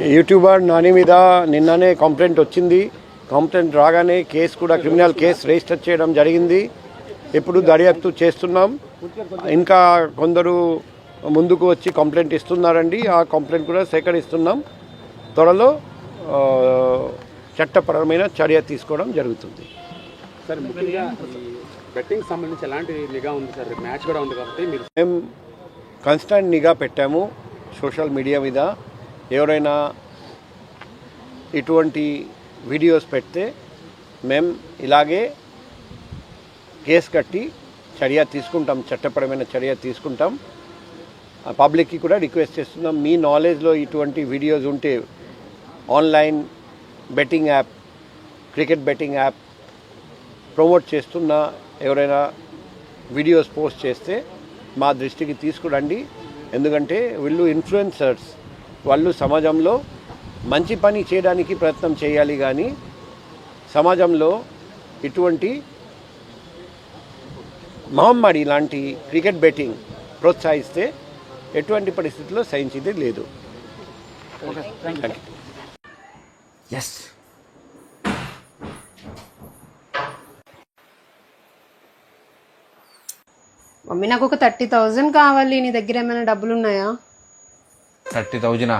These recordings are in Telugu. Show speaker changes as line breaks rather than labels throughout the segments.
యూట్యూబర్ నాని మీద నిన్ననే కంప్లైంట్ వచ్చింది. కంప్లైంట్ రాగానే కేసు కూడా క్రిమినల్ కేసు రిజిస్టర్ చేయడం జరిగింది. ఇప్పుడు దర్యాప్తు చేస్తున్నాం. ఇంకా కొందరు ముందుకు వచ్చి కంప్లైంట్ ఇస్తున్నారండి. ఆ కంప్లైంట్ కూడా సేకరిస్తున్నాం. త్వరలో చట్టపరమైన చర్య తీసుకోవడం జరుగుతుంది.
సార్ ముఖ్యంగా బెట్టింగ్ సంబంధించి ఎలాంటి నిఘా ఉంది సార్? మ్యాచ్ కూడా ఉంది కాబట్టి
మేము కాన్స్టెంట్ నిఘా పెట్టాము సోషల్ మీడియా మీద. ఎవరైనా ఇటువంటి వీడియోస్ పెడితే మేము ఇలాగే కేసు కట్టి చర్య తీసుకుంటాం, చట్టపరమైన చర్య తీసుకుంటాం. పబ్లిక్కి కూడా రిక్వెస్ట్ చేస్తున్నాం, మీ నాలెడ్జ్లో ఇటువంటి వీడియోస్ ఉంటే online betting app, cricket betting app promote చేస్తున్న ఎవరైనా వీడియోస్ పోస్ట్ చేస్తే మా దృష్టికి తీసుకురండి. ఎందుకంటే వీళ్ళు ఇన్ఫ్లుయెన్సర్స్, వాళ్ళు సమాజంలో మంచి పని చేయడానికి ప్రయత్నం చేయాలి, కానీ సమాజంలో ఇటువంటి మహమ్మారి లాంటి క్రికెట్ బెట్టింగ్ ప్రోత్సహిస్తే ఎటువంటి పరిస్థితుల్లో సహించేది లేదు.
ఎస్
మమ్మీ నాకు ఒక 30,000 కావాలి. నీ దగ్గర ఏమైనా డబ్బులు ఉన్నాయా?
30,000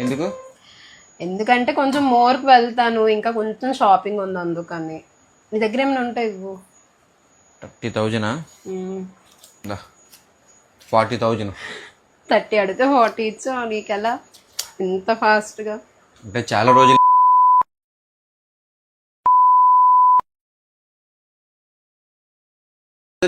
ఎందుకు?
ఎందుకంటే కొంచెం మోర్కి వెళ్తాను, ఇంకా కొంచెం షాపింగ్ ఉంది, అందుకని. నీ దగ్గర ఏమైనా ఉంటాయి ఇవ్వు.
30,000 40,000.
30 అడిగితే 40 ఇచ్చా. నీకెలా ఇంత ఫాస్ట్గా?
అంటే చాలా రోజులు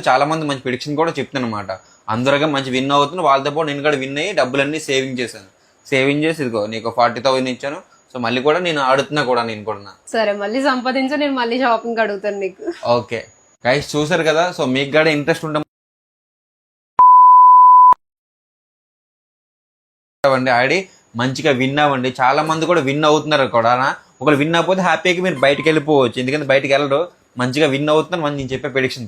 చాలా మంది మంచి ప్రిడిక్షన్ కూడా చెప్తాను అనమాట. అందరుగా మంచి విన్ అవుతుంది. వాళ్ళతో పాటు నేను కూడా విన్ అయ్యి డబ్బులన్నీ సేవింగ్ చేశాను. సేవింగ్ చేసి ఇదిగో నీకు 40,000 ఇచ్చాను. సో మళ్ళీ కూడా నేను ఆడుతున్నా కూడా, నేను కూడా.
సరే, మళ్ళీ సంపాదించా, నేను మళ్ళీ షాపింగ్ అడుగుతాను నీకు.
ఓకే గైస్, చూసారు కదా. సో మీకు కూడా ఇంట్రెస్ట్ ఉంటే ఆడి మంచిగా విన్ అవ్వండి. చాలా మంది కూడా విన్ అవుతున్నారు కూడా. ఒకరు విన్ అవ్వకపోతే హ్యాపీగా మీరు బయటకు వెళ్ళిపోవచ్చు, ఎందుకంటే బయటకు వెళ్ళరు. మంచిగా విన్ అవుతున్నారు. నేను చెప్పే ప్రిడిక్షన్